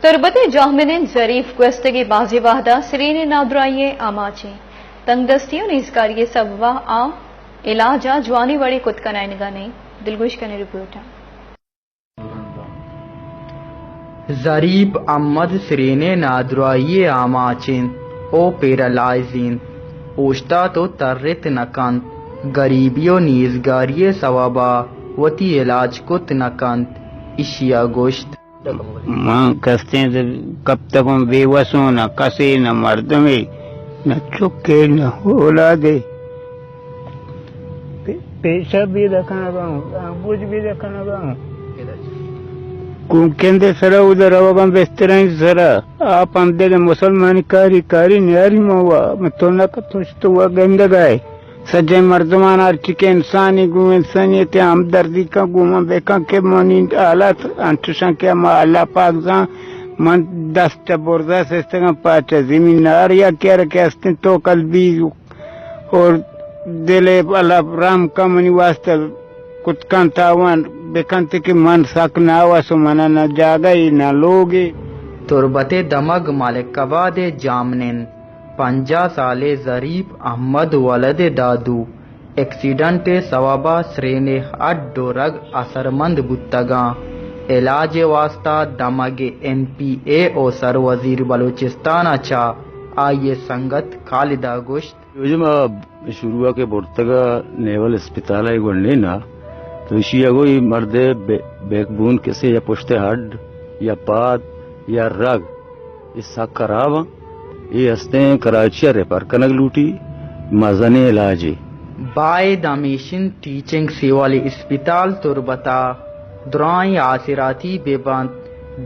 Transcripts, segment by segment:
تربت جامنین Zarif گوستگی بازی واحدہ سرین نادرائیے آماچیں تنگ دستیوں نیزکاری سببہ علاجہ جوانی وڑی کتکنائنگا نہیں دلگوش کرنے رپورٹ ہے۔ ظریف احمد سرین نادرائیے آماچیں او پیرالائزین اوشتا تو ترت نکند غریبیوں نیزگاری سوابا وتی علاج کت نکند اشیا گوشت ماں کستے کب تک ہم بے وس ہوں، نہ کسے نہ مرد میں نہ چکے نہ اولادے پیسہ بھی رکھنا گاؤں بوجھ بھی رکھنا گاؤں کہندے سرا ادھر روا بسترائیں سرا آپ اندے مسلمان کاری کاری نیاری موا میں تو نہ کتوش تو وہ گندہ گائے سجے مردمان ہر چکے انسانی گو انسانیت ہمدردی کا گوما بیکا کے منی حالات انتشان کیا ما اللہ پاک زاں من دست برزا سستگاں پاچا زمین ناریا کیا رکھے استن تو قلبی اور دلے اللہ رام کا منی واسطہ کتکان تاوان بیکانتے کہ من ساکنا واسو منا نہ جاگئی نہ لوگی تربت دمگ مالک کباد جامنن 50 سالے ظریف احمد ولد دادو ایکسیڈنٹ سوابا سرین اڈو رگ اثرمند بتگاں علاج واسطہ دمگ NPA او سر وزیر بلوچستان اچھا آئیے سنگت خالدہ گوشت یوجم شروع کے برتگا نیول اسپتال ہے گونڈینا تو اسی اگوی مرد بیک بون کسی یا پشت ہڈ یا پاد یا رگ اس ساک خراب یہ ہستے کراچی ریپر کنگ لوٹی مزن علاجی بائے دامیشن ٹیچنگ سیوالی اسپتال تربتا درائیں آسراتی بے بند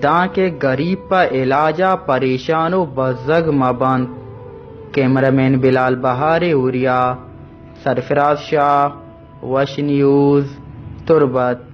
داں کے غریب پا علاجہ پریشان و بزگ مبند کیمرامین بلال بہار اوریا سرفراز شاہ وش نیوز تربت